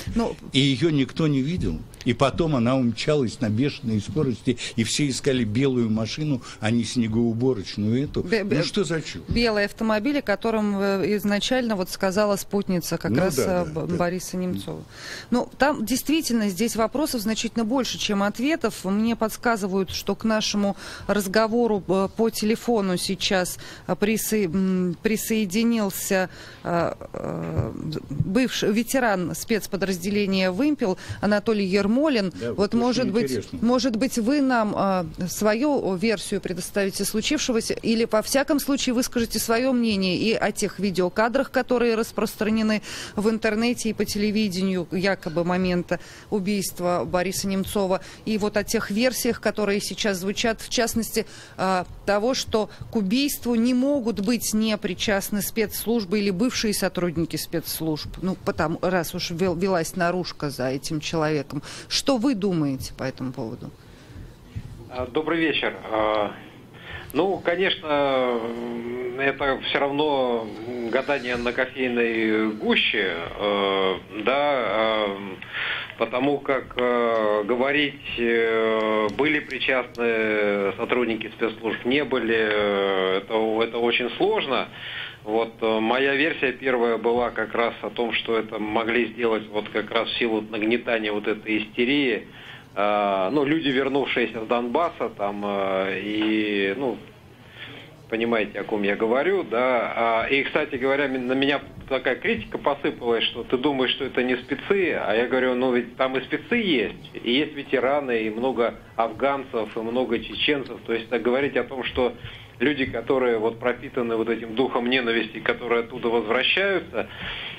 И ее никто не видел. И потом она умчалась на бешеной скорости, и все искали белую машину, а не снегоуборочную эту. Ну что за чушь? Белый автомобиль, о котором изначально вот сказала спутница как раз Бориса Немцова. Ну, там действительно здесь вопросов значительно больше, чем ответов. Мне подсказывают, что к нашему разговору по телефону сейчас присоединился бывший ветеран спецподразделения «Вымпел» Анатолий Ермолин. Да, вот может быть, вы нам свою версию предоставите случившегося, или во всяком случае выскажете свое мнение и о тех видеокадрах, которые распространены в интернете и по телевидению, якобы момента убийства Бориса Немцова, и вот о тех версиях, которые сейчас звучат, в частности, того, что к убийству не могут быть не причастны спецслужбы или бывшие сотрудники спецслужб, ну, потому, раз уж велась наружка за этим человеком. Что вы думаете по этому поводу? Добрый вечер. Ну, конечно, это все равно гадание на кофейной гуще, да, потому как говорить, были причастны сотрудники спецслужб, не были, это очень сложно. Вот моя версия первая была как раз о том, что это могли сделать вот как раз в силу нагнетания вот этой истерии, ну, люди, вернувшиеся с Донбасса, там, и, ну, понимаете, о ком я говорю, да, и, кстати говоря, на меня такая критика посыпалась, что ты думаешь, что это не спецы, а я говорю, ну, ведь там и спецы есть, и есть ветераны, и много афганцев, и много чеченцев, то есть так говорить о том, что люди, которые вот пропитаны вот этим духом ненависти, которые оттуда возвращаются,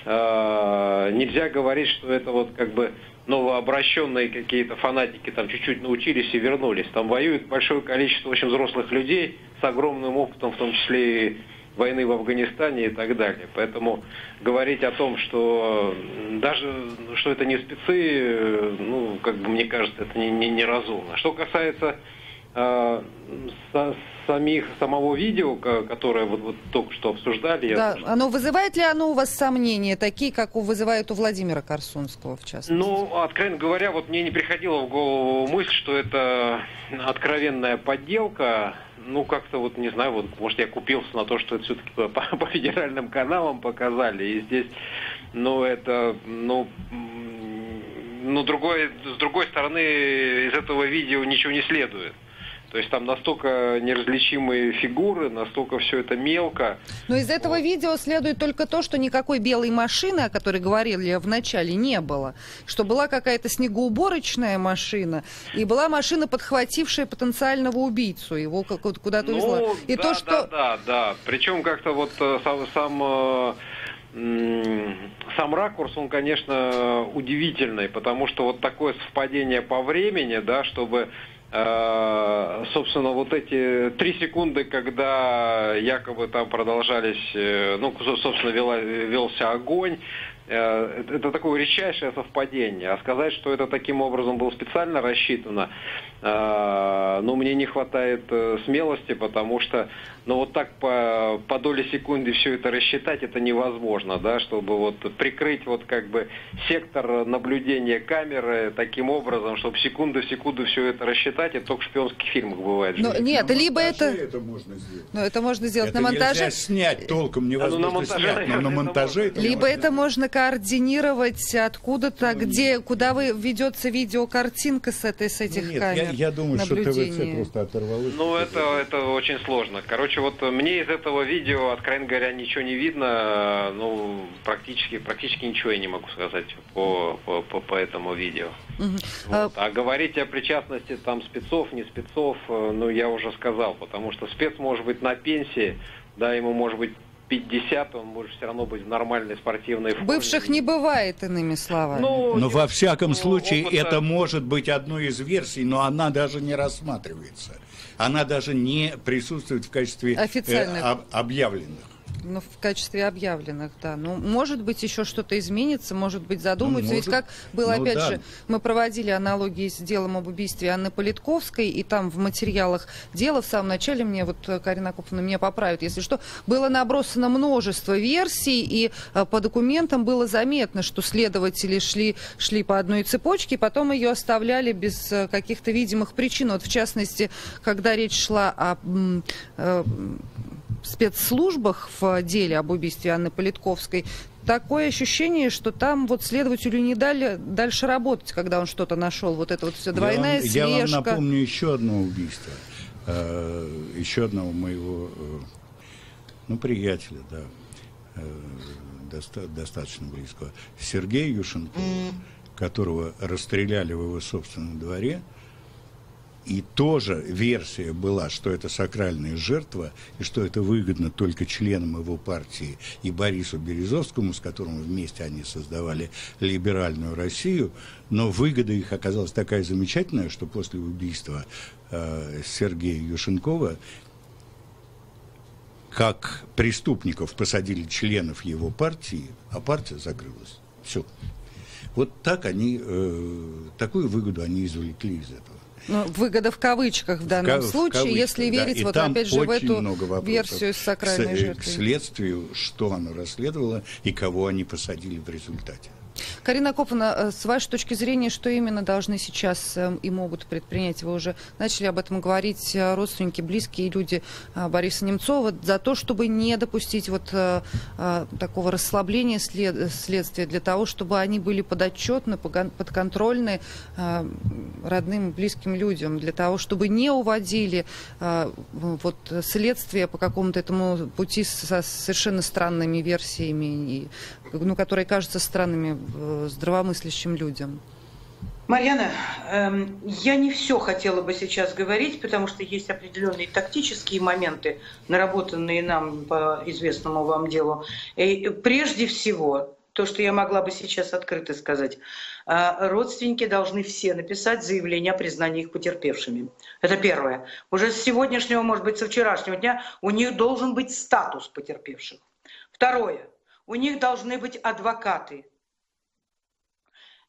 нельзя говорить, что это вот как бы новообращенные какие-то фанатики там чуть-чуть научились и вернулись. Там воюет большое количество очень взрослых людей с огромным опытом, в том числе и войны в Афганистане и так далее. Поэтому говорить о том, что даже что это не спецы, ну, как бы мне кажется, это неразумно. Что касается самого видео, которое вот только что обсуждали. Да, вызывает ли оно у вас сомнения, такие, как вызывает у Владимира Корсунского, в частности? Ну, откровенно говоря, вот мне не приходила в голову мысль, что это откровенная подделка. Ну, как-то вот, не знаю, вот, может, я купился на то, что это все-таки по федеральным каналам показали, и здесь, ну, это, с другой стороны, из этого видео ничего не следует. То есть там настолько неразличимые фигуры, настолько все это мелко. Но из этого видео следует только то, что никакой белой машины, о которой говорили в начале, не было. Что была какая-то снегоуборочная машина, и была машина, подхватившая потенциального убийцу, его куда-то увезла. И да, то, что... да. Причем как-то вот сам ракурс, он, конечно, удивительный, потому что вот такое совпадение по времени, да, чтобы... собственно, вот эти 3 секунды, когда якобы там продолжались, ну, собственно, велся огонь, это такое редчайшее совпадение. А сказать, что это таким образом было специально рассчитано, ну, мне не хватает смелости, потому что, ну, вот так по доле секунды все это рассчитать, это невозможно, да, чтобы вот прикрыть вот как бы сектор наблюдения камеры таким образом, чтобы секунду в секунду все это рассчитать, это только в шпионских фильмах бывает. Но, нет, либо это можно сделать. Но это можно сделать это на монтаже. Нельзя снять толком, невозможно снять, но на монтаже это либо это можно координировать откуда-то, куда ведется видеокартинка с этих камер. Я думаю, что ТВЦ просто оторвалось. Ну, это очень сложно. Короче, вот мне из этого видео, откровенно говоря, ничего не видно. Ну, практически ничего я не могу сказать по этому видео. Вот. А говорить о причастности там спецов, не спецов, ну, я уже сказал, потому что спец может быть на пенсии, да, ему может быть 50, он может все равно быть в нормальной спортивной форме. Бывших не бывает, иными словами. Но во всяком случае это может быть одной из версий, но она даже не рассматривается. Она даже не присутствует в качестве объявленных. Ну, в качестве объявленных, да. Ну, может быть, еще что-то изменится, может быть, задумаются. Ведь как было, опять же, мы проводили аналогии с делом об убийстве Анны Политковской, и там в материалах дела в самом начале, мне вот Карина Акоповна меня поправит, если что, было набросано множество версий, и по документам было заметно, что следователи шли по одной цепочке, и потом ее оставляли без каких-то видимых причин. Вот, в частности, когда речь шла о спецслужбах в деле об убийстве Анны Политковской, такое ощущение, что там вот следователю не дали дальше работать, когда он что-то нашел. Вот это вот все двойная слежка. Я вам напомню еще одно убийство. Еще одного моего приятеля, да, достаточно близкого. Сергея Юшенкова, которого расстреляли в его собственном дворе. И тоже версия была, что это сакральная жертва, и что это выгодно только членам его партии и Борису Березовскому, с которым вместе они создавали либеральную Россию. Но выгода их оказалась такая замечательная, что после убийства Сергея Юшенкова как преступников посадили членов его партии, а партия закрылась. Все. Вот так они, такую выгоду они извлекли из этого. Ну, выгода в кавычках в данном случае, если верить, вот опять же, в эту версию с сакральной жертвой. К следствию, что оно расследовало и кого они посадили в результате. Карина Акоповна, с вашей точки зрения, что именно должны сейчас и могут предпринять? Вы уже начали об этом говорить, родственники, близкие люди Бориса Немцова, за то, чтобы не допустить вот такого расслабления следствия, для того, чтобы они были подотчетны, подконтрольны родным и близким людям, для того, чтобы не уводили вот следствие по какому-то этому пути со совершенно странными версиями, которые кажутся странными здравомыслящим людям. Марьяна, я не все хотела бы сейчас говорить, потому что есть определенные тактические моменты, наработанные нам по известному вам делу. И прежде всего, то, что я могла бы сейчас открыто сказать, родственники должны все написать заявление о признании их потерпевшими. Это первое. Уже с сегодняшнего, может быть, со вчерашнего дня у них должен быть статус потерпевших. Второе. У них должны быть адвокаты.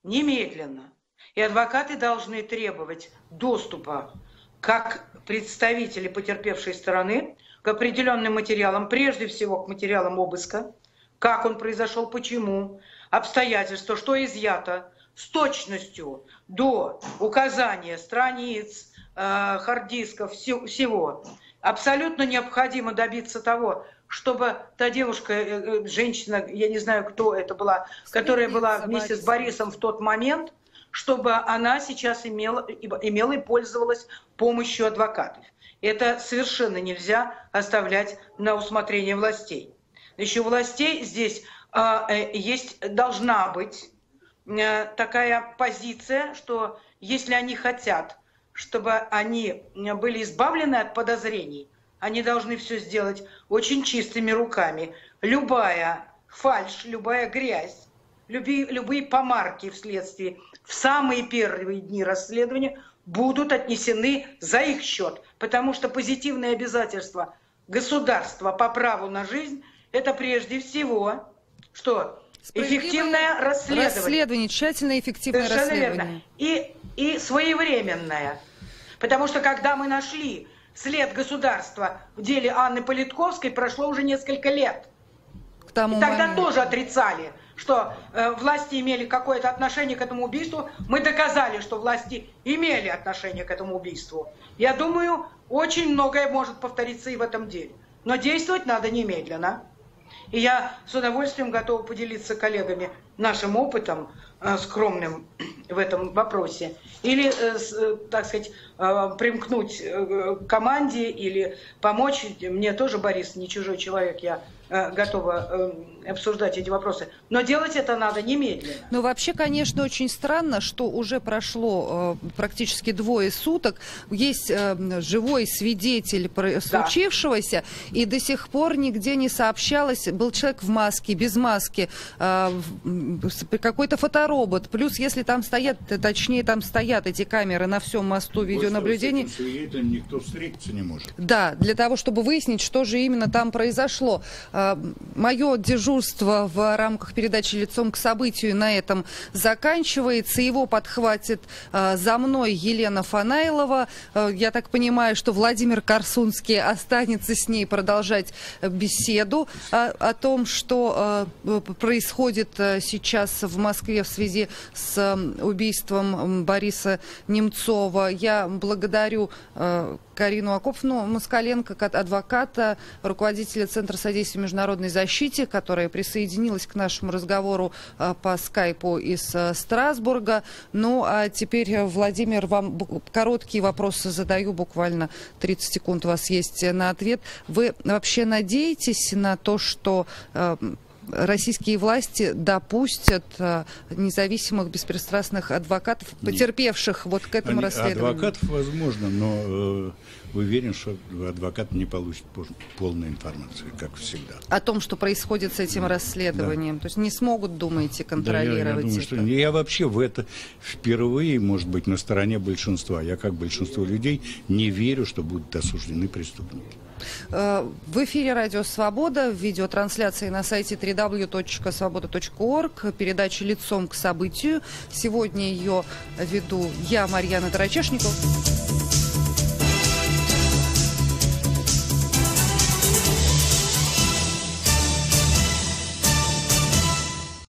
Немедленно. И адвокаты должны требовать доступа как представители потерпевшей стороны к определенным материалам, прежде всего к материалам обыска, как он произошел, почему, обстоятельства, что изъято, с точностью до указания страниц, хард-дисков, всего. Абсолютно необходимо добиться того, чтобы та девушка, женщина, я не знаю, кто это была, которая была вместе с Борисом в тот момент, чтобы она сейчас имела и пользовалась помощью адвокатов. Это совершенно нельзя оставлять на усмотрение властей. Еще у властей здесь должна быть такая позиция, что если они хотят, чтобы они были избавлены от подозрений, они должны все сделать очень чистыми руками. Любая фальшь, любая грязь, любые помарки в следствии в самые первые дни расследования будут отнесены за их счет. Потому что позитивные обязательства государства по праву на жизнь – это прежде всего что? Эффективное расследование. Тщательное и эффективное расследование. И своевременное. Потому что когда мы нашли след государства в деле Анны Политковской, прошло уже несколько лет. И тогда тоже отрицали, что власти имели какое-то отношение к этому убийству. Мы доказали, что власти имели отношение к этому убийству. Я думаю, очень многое может повториться и в этом деле. Но действовать надо немедленно. И я с удовольствием готова поделиться с коллегами нашим опытом, скромным в этом вопросе. Или, так сказать, примкнуть к команде или помочь. Мне тоже Борис не чужой человек, я готова обсуждать эти вопросы. Но делать это надо немедленно. Но вообще, конечно, очень странно, что уже прошло практически 2 суток. Есть живой свидетель случившегося, и до сих пор нигде не сообщалось. Был человек в маске, без маски, какой-то фоторобот. Плюс, если там стоят, точнее, там стоят эти камеры на всем мосту видеонаблюдения. С этим свидетелем никто встретиться не может. Да, для того, чтобы выяснить, что же именно там произошло. Мое дежурство в рамках передачи «Лицом к событию» на этом заканчивается. Его подхватит за мной Елена Фанайлова. Я так понимаю, что Владимир Корсунский останется с ней продолжать беседу о том, что происходит сейчас в Москве в связи с убийством Бориса Немцова. Я благодарю Карину Акоповну-Москаленко, адвоката, руководителя Центра содействия международной защите, которая присоединилась к нашему разговору по скайпу из Страсбурга. Ну, а теперь, Владимир, вам короткие вопросы задаю, буквально 30 секунд у вас есть на ответ. Вы вообще надеетесь на то, что российские власти допустят независимых, беспристрастных адвокатов, потерпевших вот к этому расследованию? Адвокатов возможно, но уверен, что адвокат не получит полной информации, как всегда. О том, что происходит с этим расследованием? Да. То есть не смогут, думаете, контролировать я думаю, что я вообще в это впервые, может быть, на стороне большинства. Я, как большинство людей, не верю, что будут осуждены преступники. В эфире «Радио Свобода», в видеотрансляции на сайте www.svoboda.org, передача «Лицом к событию». Сегодня ее веду я, Марьяна Тарачешникова.